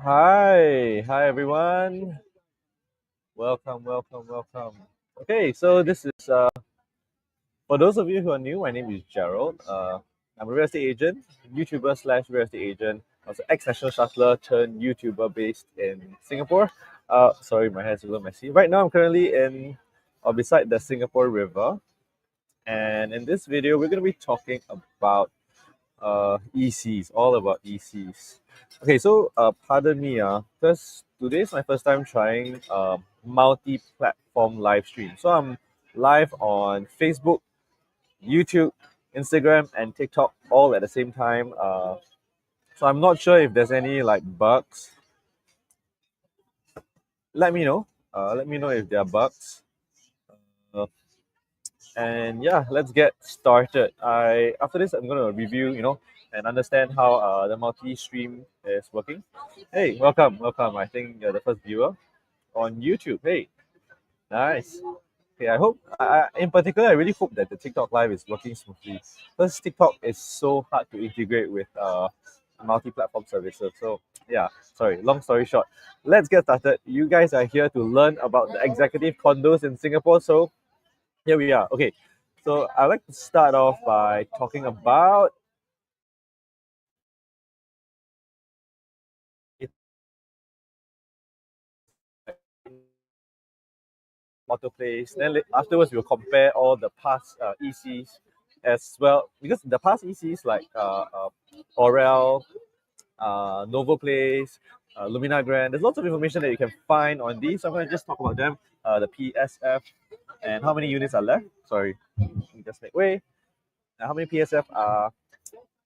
Hi everyone. Welcome. Okay, so this is for those of you who are new. My name is Gerald. I'm a real estate agent, YouTuber slash real estate agent. Also ex-national shuttler turned YouTuber based in Singapore. Sorry, my hair's a little messy. Right now, I'm currently in or beside the Singapore River, and in this video, we're going to be talking about ECs, all about ECs. Okay, so pardon me, because today's my first time trying multi-platform live stream. So I'm live on Facebook, YouTube, Instagram, and TikTok all at the same time. So I'm not sure if there's any like bugs. Let me know. Let me know if there are bugs. Uh, and yeah, let's get started. I after this I'm gonna review, and understand how the multi-stream is working. Hey, welcome. I think you're the first viewer on YouTube. Hey, nice. Okay, I hope in particular I really hope that the TikTok live is working smoothly because TikTok is so hard to integrate with multi-platform services. So yeah, sorry. Long story short, let's get started. You guys are here to learn about the executive condos in Singapore. So here we are. Okay, so I'd like to start off by talking about autoplays. Then afterwards, we'll compare all the past ECs as well, because the past ECs like Orel, Novo Place, Lumina Grand. There's lots of information that you can find on these. So I'm going to just talk about them. The PSF and how many units are left. Sorry, let me just make way. And how many PSF are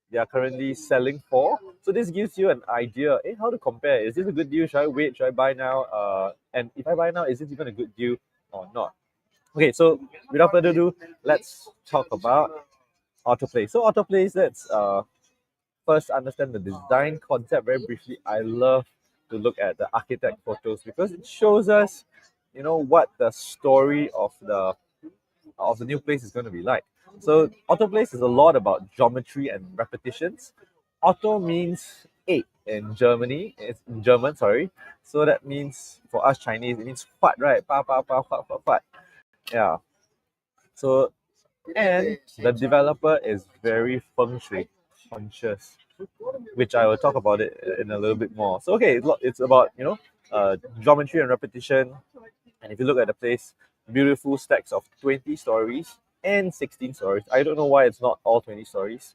they are currently selling for. So this gives you an idea, how to compare. Is this a good deal? Should I wait? Should I buy now? And if I buy now, is this even a good deal or not? Okay, so without further ado, let's talk about autoplay. So autoplays, let's first understand the design concept very briefly. I love to look at the architect photos because it shows us, what the story of the new place is going to be like. So autoplays is a lot about geometry and repetitions. Auto means eight in Germany. It's in German, sorry. So that means for us Chinese, it means fat, right? Pa pa pa fat fat fat. Yeah. So and the developer is very feng shui conscious, which I will talk about it in a little bit more. So okay, it's about geometry and repetition. And if you look at the place, beautiful stacks of 20 stories and 16 stories. I don't know why it's not all 20 stories.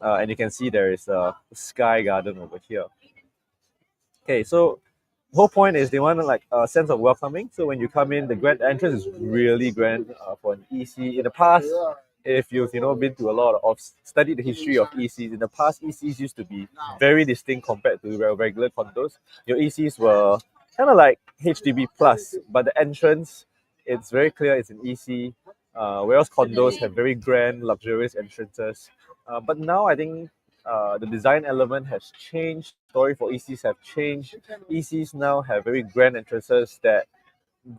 And you can see there is a sky garden over here. Okay, so whole point is they want like a sense of welcoming. So when you come in, the grand entrance is really grand for an EC. In the past, if you've been to a lot of studied the history of ECs, in the past ECs used to be very distinct compared to regular condos. Your ECs were kind of like HDB plus, but the entrance, it's very clear it's an EC. Whereas condos have very grand, luxurious entrances. But now I think the design element has changed. Story for ECs have changed. ECs now have very grand entrances that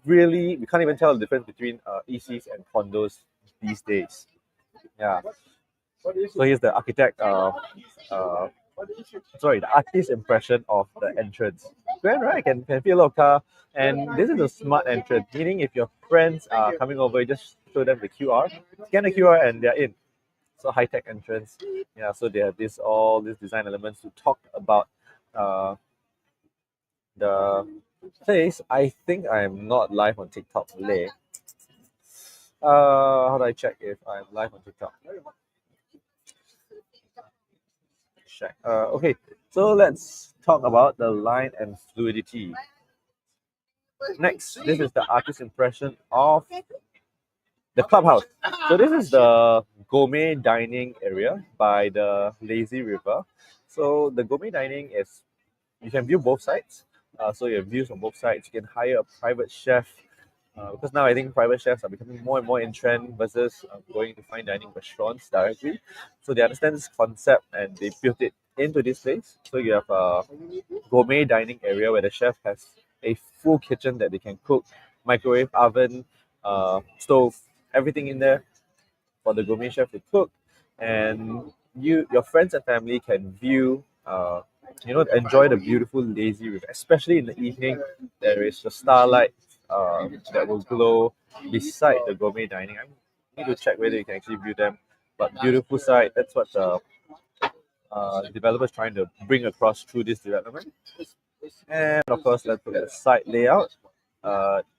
really we can't even tell the difference between ECs and condos these days. Yeah. So here's the uh, the artist's impression of the entrance. Grand, right? Can feel a lot of car. And this is a smart entrance, meaning if your friends are coming over, you just show them the QR, scan the QR, and they're in. So high tech entrance. Yeah. So they have all these design elements to talk about uh, the place. I think I'm not live on TikTok today. How do I check if I'm live on TikTok? Check. Okay, so let's talk about the line and fluidity. Next, this is the artist's impression of the clubhouse. So this is the gourmet dining area by the lazy river. So the gourmet dining is you can view both sides. So you have views on both sides. You can hire a private chef because now I think private chefs are becoming more and more in trend versus going to fine dining restaurants directly. So they understand this concept and they built it into this place. So you have a gourmet dining area where the chef has a full kitchen that they can cook, microwave, oven, stove, everything in there for the gourmet chef to cook, and your friends and family can view enjoy the beautiful lazy river, especially in the evening. There is the starlight that will glow beside the gourmet dining. I need to check whether you can actually view them, but beautiful sight. That's what the developers trying to bring across through this development. And of course, let's look at the site layout.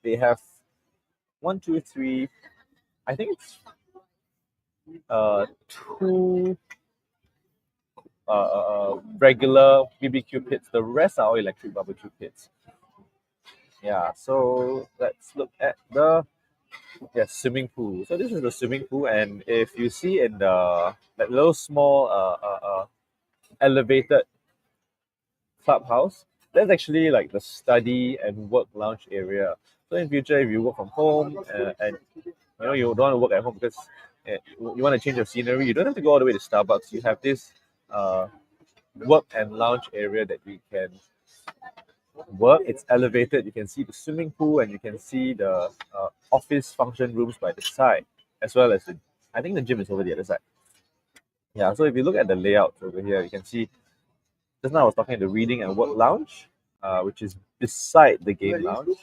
They have one, two, three. I think it's two regular BBQ pits. The rest are all electric barbecue pits. Yeah, so let's look at the swimming pool. So this is the swimming pool, and if you see in the that little small elevated clubhouse, that's actually like the study and work lounge area. So in future, if you work from home and you don't want to work at home because you want to change your scenery, you don't have to go all the way to Starbucks. You have this work and lounge area that you can work. It's elevated. You can see the swimming pool and you can see the office function rooms by the side, as well as I think the gym is over the other side. Yeah, so if you look at the layout over here, you can see just now I was talking the reading and work lounge, which is beside the game lounge.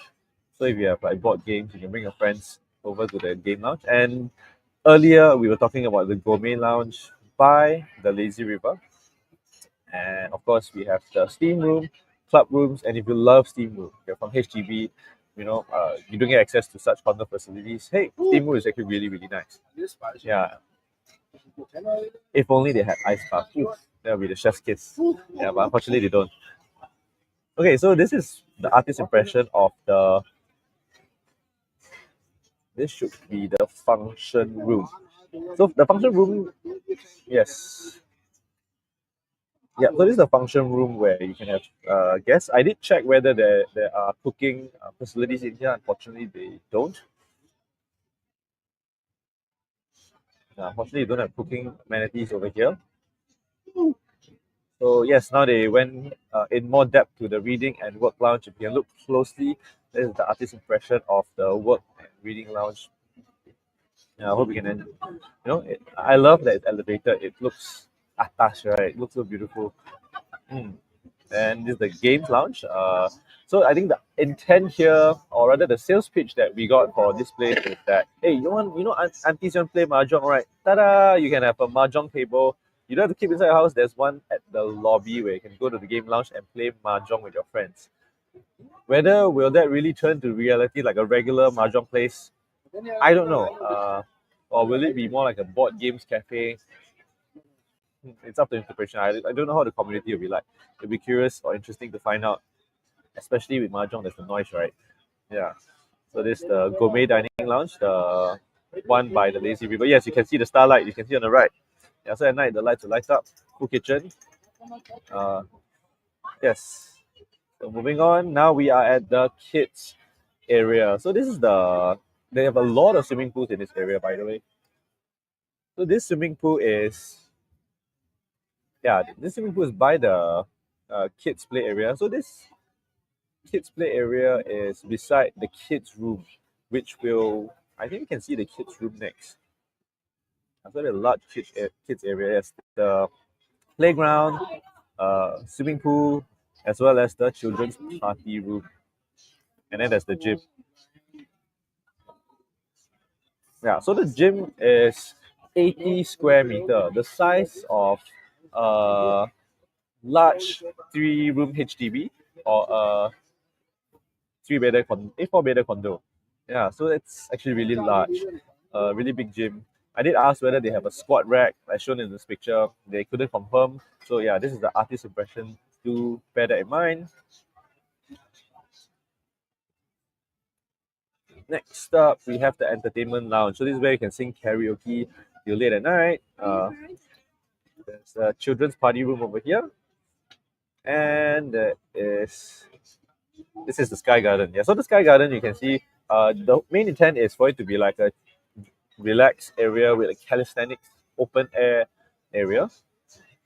So if you have like board games, you can bring your friends over to the game lounge. And earlier we were talking about the gourmet lounge by the lazy river. And of course, we have the steam room, club rooms, and if you love steam room, you're from HDB, you don't get access to such condo facilities. Hey, steam room is actually really, really nice. Yeah. If only they had ice bath. That would be the chef's kiss. Yeah, but unfortunately they don't. Okay, so this is the artist impression of the. This should be the function room. So the function room, yes. Yeah, so this is the function room where you can have guests. I did check whether there are cooking facilities in here. Unfortunately, they don't. Unfortunately, you don't have cooking amenities over here. So yes, now they went in more depth to the reading and work lounge. If you can look closely, this is the artist's impression of the work and reading lounge. I hope you can, I love that it's elevated. It looks atas, right? It looks so beautiful. Mm. And this is the games lounge. So I think the intent here, or rather the sales pitch that we got for this place is that, hey, aunties want to play mahjong, right? Ta-da! You can have a mahjong table. You don't have to keep inside your house. There's one at the lobby where you can go to the game lounge and play mahjong with your friends. Whether will that really turn to reality like a regular mahjong place? I don't know. Or will it be more like a board games cafe? It's up to interpretation. I don't know how the community will be like. It'll be curious or interesting to find out, especially with mahjong. There's the noise, right? Yeah. So this is the gourmet dining lounge, the one by the lazy river. Yes, you can see the starlight. You can see on the right. Yeah. So at night the lights will light up. Cool kitchen. Yes. So moving on. Now we are at the kids area. So this is they have a lot of swimming pools in this area, by the way. So this swimming pool is this swimming pool is by the kids play area. So this kids play area is beside the kids room, which will I think you can see the kids room next. So the large kids area. Yes, the playground, swimming pool, as well as the children's party room, and then there's the gym. Yeah, so the gym is 80 square meter, the size of a large 3-room HDB or a 4-bedder condo. Yeah, so it's actually really large, really big gym. I did ask whether they have a squat rack, as shown in this picture. They couldn't confirm. So yeah, this is the artist impression. Do bear that in mind. Next up, we have the entertainment lounge. So this is where you can sing karaoke till late at night. There's a children's party room over here, and this is the Sky Garden. Yeah, so the Sky Garden, you can see the main intent is for it to be like a relaxed area with a calisthenics open air area.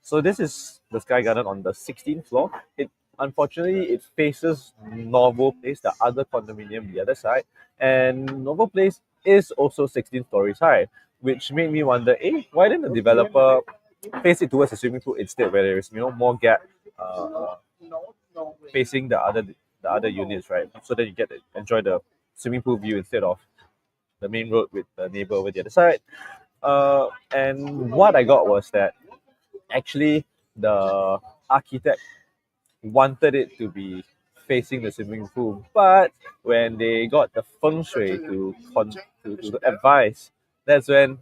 So this is the Sky Garden on the 16th floor. Unfortunately it faces Novo Place, the other condominium, the other side, and Novo Place is also 16 stories high, which made me wonder, why didn't the developer face it towards the swimming pool instead, where there is more gap facing the other units, right? So that you get to enjoy the swimming pool view instead of the main road with the neighbor over the other side. And what I got was that actually the architect wanted it to be facing the swimming pool, but when they got the feng shui to advise, that's when,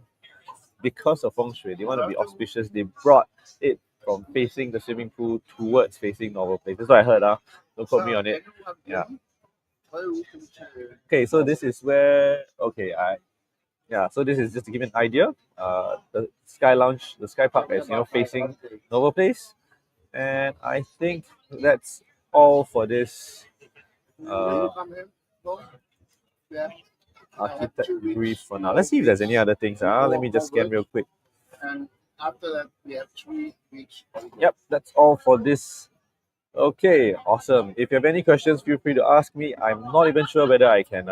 because of feng shui, they want to be auspicious. They brought it from facing the swimming pool towards facing normal place. That's what I heard. Don't quote me on it. Yeah. Okay, so this is where so this is just to give you an idea. The Sky Lounge, the Sky Park is facing Novel Place, and I think that's all for this architect brief for now. Let's see if there's any other things. Let me just scan real quick. And after that, we have 3 weeks. Yep, that's all for this. Okay, awesome. If you have any questions, feel free to ask me. I'm not even sure whether I can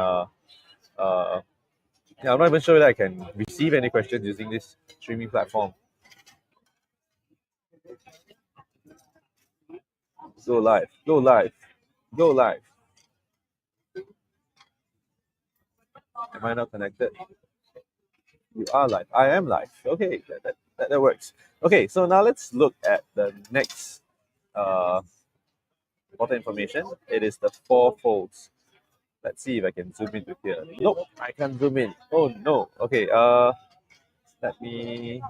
I'm not even sure whether I can receive any questions using this streaming platform. Go live, go live, go live. Am I not connected? You are live. I am live. Okay, that works. Okay, so now let's look at the next important information. It is the 4 folds. Let's see if I can zoom into here. Nope, I can't zoom in. Oh no. Okay, let me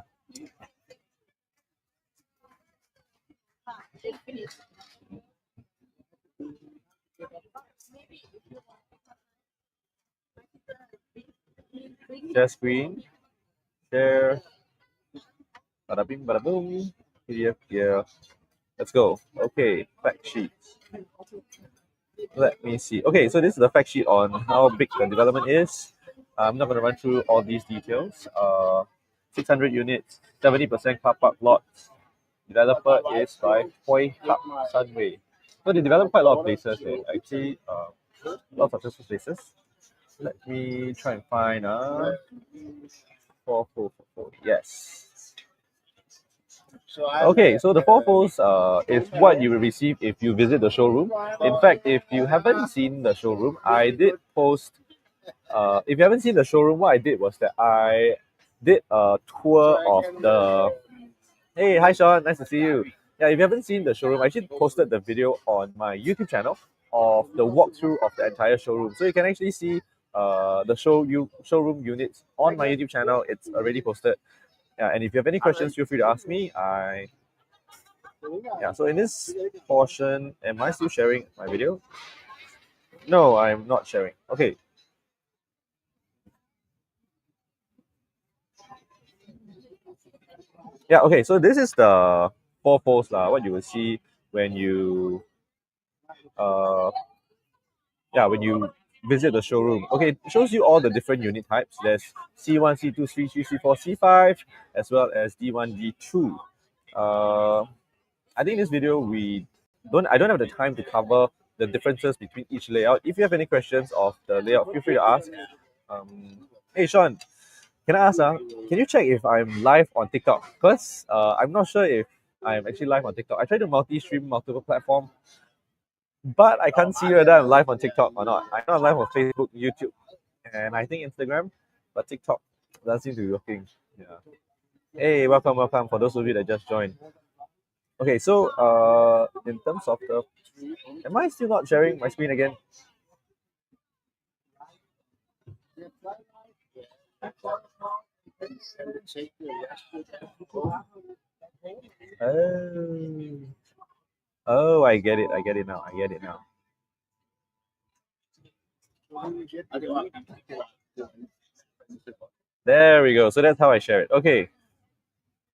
share screen. Share. Bada bing, bada boom. PDF here. Let's go. Okay, fact sheet. Let me see. Okay, so this is the fact sheet on how big the development is. I'm not going to run through all these details. 600 units, 70% car park lots. Developer is by Hoi Hap Sunway. So they develop quite a lot of places. Actually, lots of successful places. Let me try and find 444. Yes. Okay, so the 4 folds is what you will receive if you visit the showroom. In fact, if you haven't seen the showroom, I did post. If you haven't seen the showroom, what I did was that I did a tour of the. Hey, hi Sean, nice to see you. Yeah, if you haven't seen the showroom, I actually posted the video on my YouTube channel of the walkthrough of the entire showroom. So you can actually see the showroom units on my YouTube channel. It's already posted. Yeah, and if you have any questions, feel free to ask me. So in this portion, am I still sharing my video? No, I'm not sharing. Okay. Yeah, okay, so this is the 4 folds, what you will see when you when you visit the showroom. Okay, it shows you all the different unit types. There's C1, C2, C3, C4, C5, as well as D1, D2. I think in this video I don't have the time to cover the differences between each layout. If you have any questions of the layout, feel free to ask. Hey Sean, can I ask can you check if I'm live on TikTok? Because I'm not sure if I'm actually live on TikTok. I try to multi-stream multiple platforms, but I can't see whether I'm live on TikTok or not. I know I'm live on Facebook, YouTube, and I think Instagram, but TikTok doesn't seem to be working. Yeah. Hey, welcome for those of you that just joined. Okay, so in terms of the, am I still not sharing my screen again? Oh, I get it. I get it now. There we go. So that's how I share it. Okay.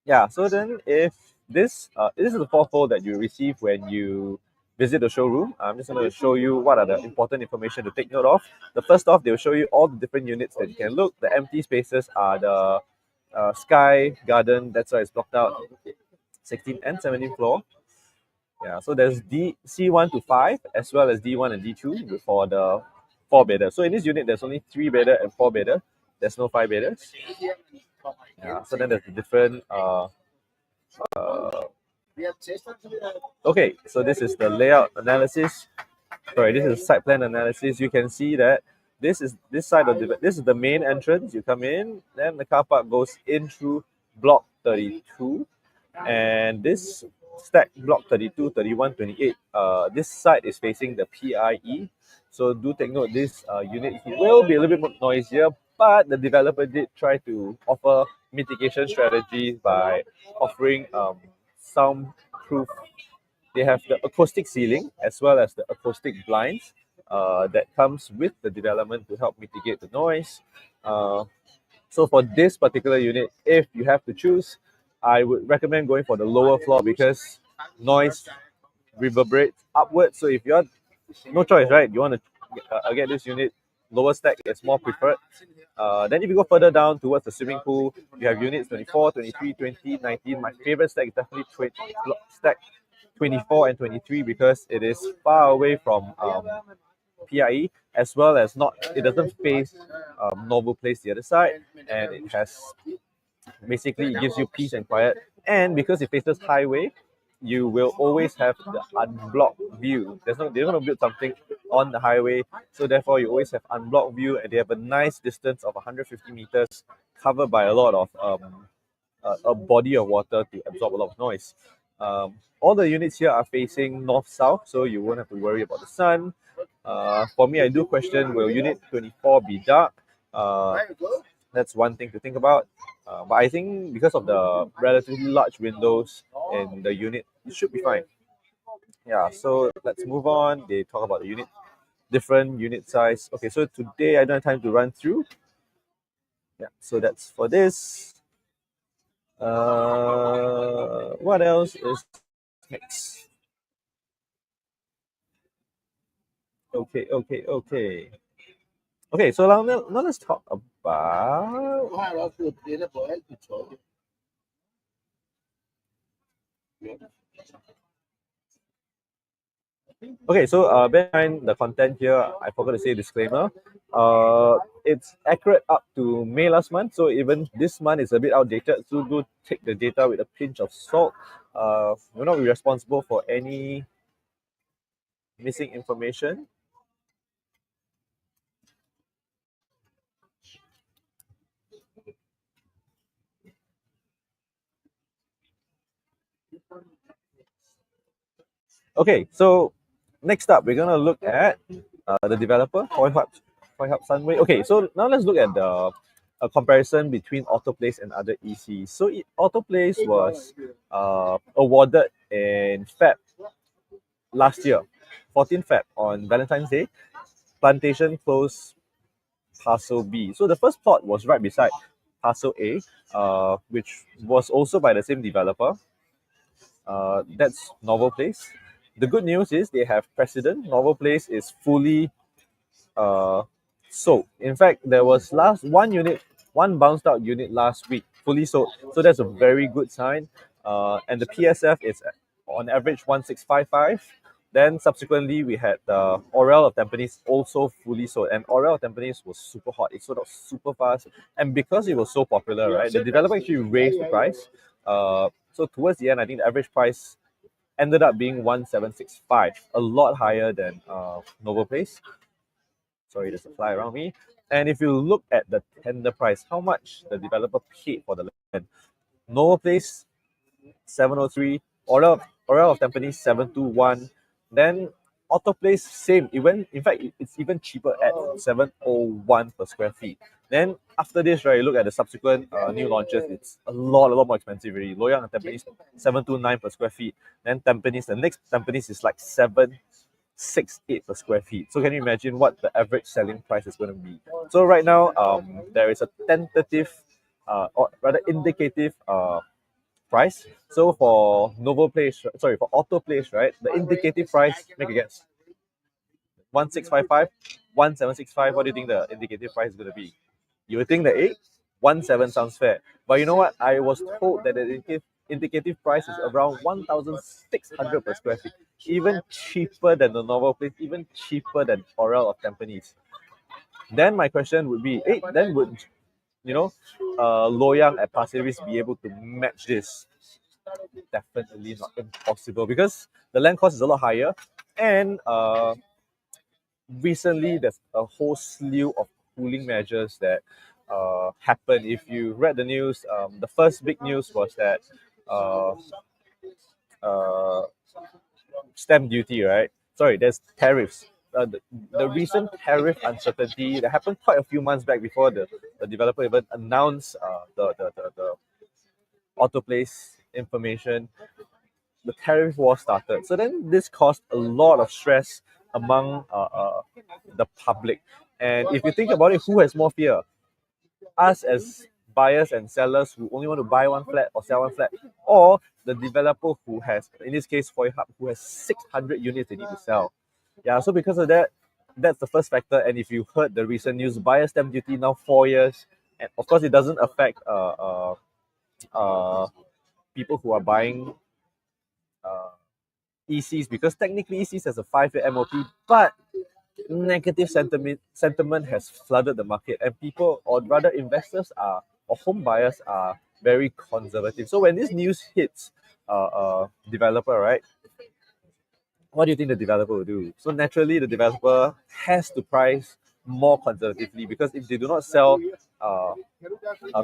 Yeah. So then, if this is the 4 fold that you receive when you visit the showroom. I'm just going to show you what are the important information to take note of. The first off, they'll show you all the different units that you can look. The empty spaces are the Sky Garden. That's why it's blocked out. 16th and 17th floor. Yeah, so there's C1 to 5 as well as D1 and D2 for the 4-bedder. So in this unit, there's only 3-bedder and 4-bedder. There's no 5-bedders. Yeah, so then there's the different Okay, so this is the layout analysis. Sorry, this is site plan analysis. You can see that this side of this is the main entrance. You come in, then the car park goes in through block 32, and this stack block 32, 31, 28. This side is facing the PIE. So do take note, this unit will be a little bit more noisier, but the developer did try to offer mitigation strategies by offering soundproof. They have the acoustic ceiling as well as the acoustic blinds that comes with the development to help mitigate the noise. Uh, so for this particular unit, if you have to choose, I would recommend going for the lower floor because noise reverberates upwards. So if you're no choice, right? You want to get this unit lower stack is more preferred. Then if you go further down towards the swimming pool, you have units 24, 23, 20, 19. My favorite stack is definitely stack 24 and 23 because it is far away from PIE as well as not it doesn't face Novel Place the other side, and it has basically it gives you peace and quiet. And because it faces highway, you will always have the unblocked view. They're not gonna build something on the highway, so therefore you always have unblocked view, and they have a nice distance of 150 meters covered by a lot of a body of water to absorb a lot of noise. All the units here are facing north-south, so you won't have to worry about the sun. For me, I do question, will Unit 24 be dark? That's one thing to think about. But I think because of the relatively large windows in the unit, it should be fine. Yeah, so let's move on. They talk about the unit, different unit size. Okay, so today I don't have time to run through. Yeah, so that's for this. What else is next? Okay. Okay, so now let's talk about. Okay, so bear in mind the content here. I forgot to say disclaimer. It's accurate up to May last month, so even this month is a bit outdated. So do take the data with a pinch of salt. We're not responsible for any missing information. Okay, so next up, we're gonna look at the developer, Toy Hub Sunway. Okay, so now let's look at the a comparison between Autoplace and other ECs. So Autoplace was awarded in Feb last year, 14 Feb on Valentine's Day. Plantation Close Parcel B. So the first plot was right beside Parcel A, which was also by the same developer. That's Novel Place. The good news is they have precedent. Novel Place is fully uh, sold. In fact, there was one bounced out unit last week, fully sold. So that's a very good sign. And the PSF is on average 1655. Then subsequently we had the Orel of Tampines also fully sold, and Orel of Tampines was super hot. It sold out super fast, and because it was so popular, right, the developer actually raised the price. So towards the end, I think the average price ended up being 1765, a lot higher than Novo Place. Sorry, there's a fly around me. And if you look at the tender price, how much the developer paid for the land, Novo Place 703, Orel of Tampines 721, then Auto Place same. It went, in fact, it's even cheaper at 701 per square feet. Then after this, right, you look at the subsequent new launches, it's a lot more expensive already. Loyang and Tampines 729 per square feet. Then Tampines, the next Tampines is like 768 per square feet. So can you imagine what the average selling price is going to be? So right now, there is a tentative, or rather indicative price. So for Novo Place, sorry, for Auto Place, right, the indicative price, make a guess, 1655, 1765. What do you think the indicative price is going to be? You would think that 17 sounds fair. But you know what? I was told that the indicative price is around 1600 per square feet, even cheaper than the Novo Place, even cheaper than Orel of Tampines. Then my question would be, then would Loyang at Pasir Ris be able to match this? definitely not impossible because the land cost is a lot higher, and recently there's a whole slew of cooling measures that happened. If you read the news, the first big news was that uh, uh, stamp duty, right? Sorry, there's tariffs. The recent tariff uncertainty that happened quite a few months back before the developer even announced the auto place information, the tariff war started. So then this caused a lot of stress among the public. And if you think about it, who has more fear? Us as buyers and sellers who only want to buy one flat or sell one flat, or the developer who has, in this case, Foy Hub, who has 600 units they need to sell. Yeah, so because of that, that's the first factor. And if you heard the recent news, buyer stamp duty now 4 years, and of course it doesn't affect people who are buying uh, ECs because technically ECs has a 5-year MOP, but negative sentiment has flooded the market, and people, or rather investors, are or home buyers are very conservative. So when this news hits developer, right? What do you think the developer will do? So naturally, the developer has to price more conservatively because if they do not sell uh,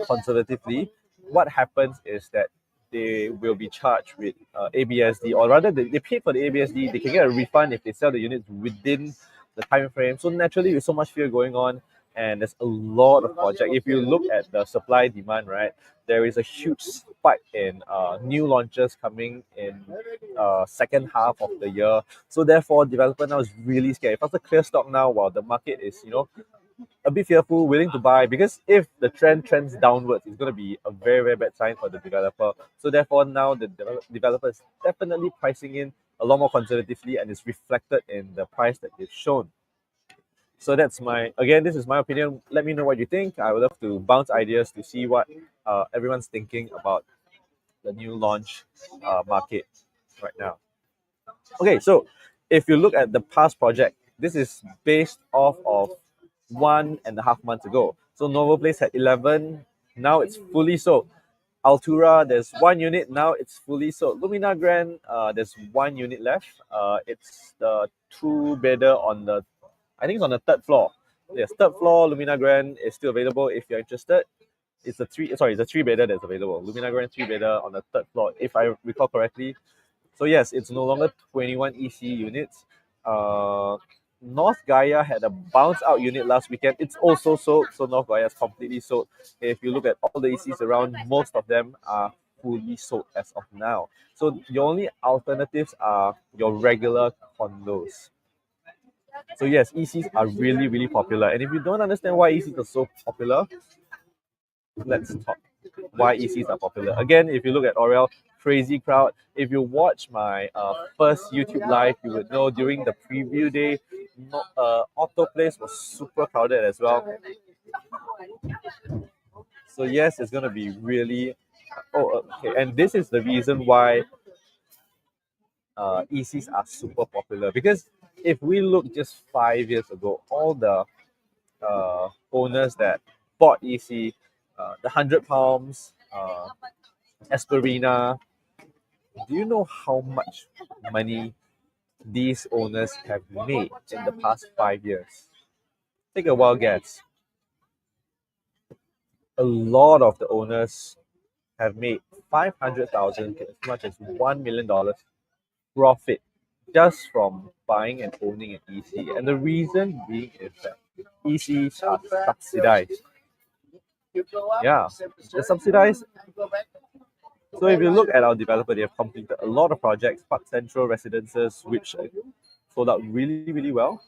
conservatively, what happens is that they will be charged with ABSD, or rather, they pay for the ABSD. They can get a refund if they sell the units within the time frame. So naturally, with so much fear going on, and there's a lot of project. If you look at the supply demand, right, there is a huge spike in new launches coming in second half of the year. So therefore, developer now is really scared. If after clear stock now, while the market is a bit fearful, willing to buy, because if the trend trends downwards, it's going to be a very, very bad sign for the developer. So therefore, now the developer is definitely pricing in a lot more conservatively, and it's reflected in the price that they've shown. So that's again, this is my opinion. Let me know what you think. I would love to bounce ideas to see what everyone's thinking about the new launch market right now. Okay, so if you look at the past project, this is based off of 1.5 months ago. So Novo Place had 11, now it's fully sold. Altura, there's one unit, now it's fully sold. Lumina Grand, there's one unit left. It's the two-bedder on the, I think it's on the third floor. Yes, third floor, Lumina Grand is still available if you're interested. It's a three-bedder that's available. Lumina Grand three-bedder on the third floor, if I recall correctly. So yes, it's no longer 21 EC units. North Gaia had a bounce out unit last weekend. It's also sold, so North Gaia is completely sold. If you look at all the ECs around, most of them are fully sold as of now. So your only alternatives are your regular condos. So yes, ECs are really, really popular. And if you don't understand why ECs are so popular, let's talk why ECs are popular. Again, if you look at Orel, crazy crowd. If you watch my first YouTube live, you would know during the preview day, Auto Place was super crowded as well. So yes, it's gonna be really. Oh, okay. And this is the reason why ECs are super popular, because if we look just 5 years ago, all the owners that bought EC, the 100 Palms, Esperina, do you know how much money these owners have made in the past 5 years? Take a wild guess. A lot of the owners have made 500,000 as much as $1 million profit just from buying and owning an EC. And the reason being is that ECs are subsidized. Yeah, they're subsidized. So if you look at our developer, they have completed a lot of projects, Park Central Residences, which sold out really, really well.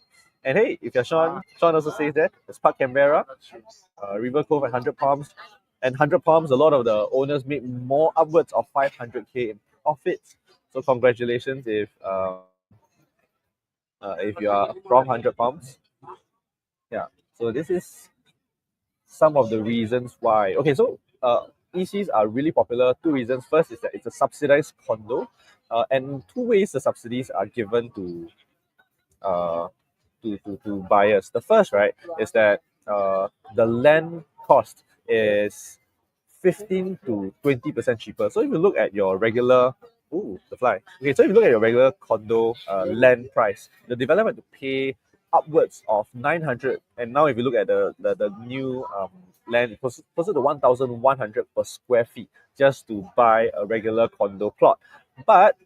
And hey, if you're Sean also says that. There's Park Canberra, River Cove and 100 Palms. And 100 Palms, a lot of the owners made more upwards of 500K in profits. So congratulations if you are from 100 Palms. Yeah, so this is some of the reasons why. Okay, so ECs are really popular. Two reasons. First is that it's a subsidized condo, and two ways the subsidies are given uh, to buyers. The first, right, is that the land cost is 15 to 20% cheaper. So if you look at your regular, ooh, the fly. Okay, so if you look at your regular condo land price, the developer had to pay upwards of 900. And now if you look at the new land, closer to 1,100 per square feet just to buy a regular condo plot. But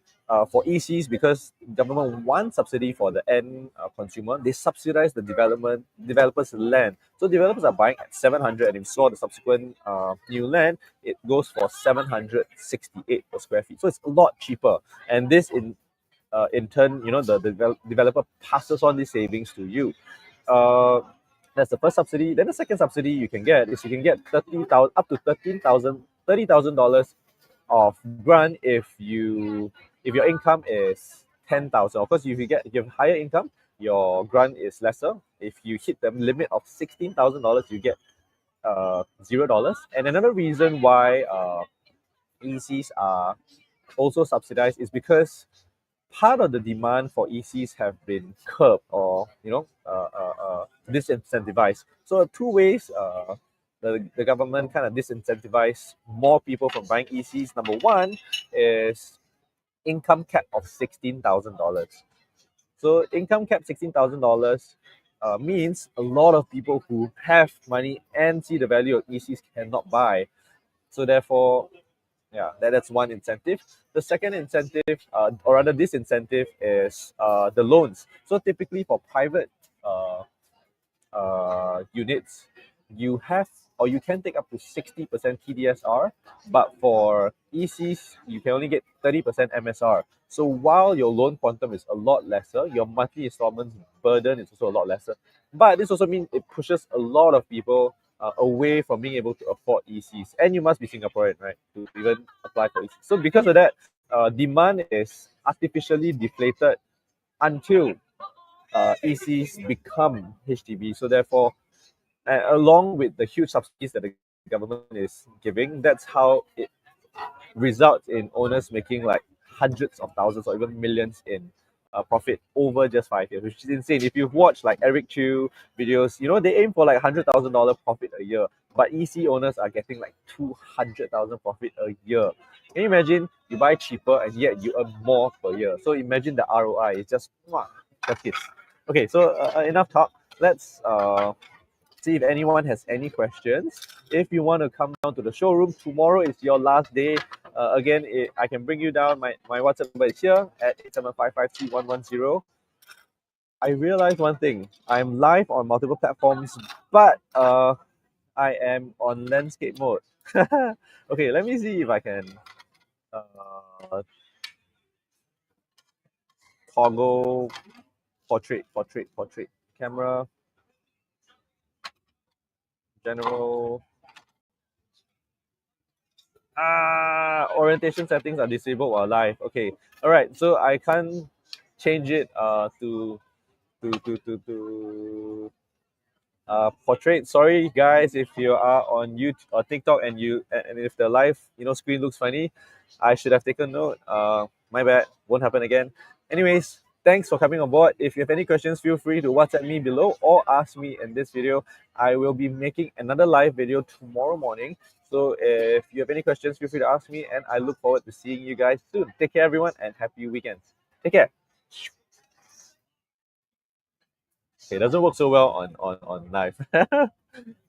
for ECs, because government wants subsidy for the end consumer, they subsidize the developers' land. So developers are buying at 700, and if you saw the subsequent new land, it goes for 768 per square feet. So it's a lot cheaper, and this in turn, the developer passes on these savings to you. Uh, that's the first subsidy. Then the second subsidy you can get is you can get 30,000 up to 13,000 $30,000 of grant if your income is 10,000. Of course, if you have higher income, your grant is lesser. If you hit the limit of $16,000, you get $0. And another reason why ECs are also subsidized is because part of the demand for ECs have been curbed or disincentivized. So two ways the government kind of disincentivize more people from buying ECs. Number one is income cap of $16,000. So income cap $16,000 means a lot of people who have money and see the value of ECs cannot buy. So therefore, yeah, that's one incentive. The second incentive, or rather disincentive, is the loans. So typically for private units, you have or you can take up to 60% TDSR, but for ECs, you can only get 30% MSR. So while your loan quantum is a lot lesser, your monthly installment burden is also a lot lesser. But this also means it pushes a lot of people away from being able to afford ECs. And you must be Singaporean, right, to even apply for ECs. So because of that, demand is artificially deflated until ECs become HDB. So therefore, along with the huge subsidies that the government is giving, that's how it results in owners making like hundreds of thousands or even millions in profit over just 5 years, which is insane. If you've watched like Eric Chew videos, they aim for like $100,000 profit a year, but EC owners are getting like 200,000 profit a year. Can you imagine? You buy cheaper and yet you earn more per year. So imagine the ROI. It's just that's it. Okay, so enough talk. Let's see if anyone has any questions. If you want to come down to the showroom, tomorrow is your last day. Again, I can bring you down. My WhatsApp number is here at 87553110. I realized one thing. I'm live on multiple platforms, but I am on landscape mode. Okay, let me see if I can toggle portrait, camera, general. Orientation settings are disabled while live. Okay, all right. So I can't change it to portrait. Sorry guys, if you are on YouTube or TikTok and if the live screen looks funny, I should have taken note. My bad. Won't happen again. Anyways, thanks for coming on board. If you have any questions, feel free to WhatsApp me below or ask me in this video. I will be making another live video tomorrow morning. So if you have any questions, feel free to ask me, and I look forward to seeing you guys soon. Take care, everyone, and happy weekends. Take care. Okay, it doesn't work so well on live.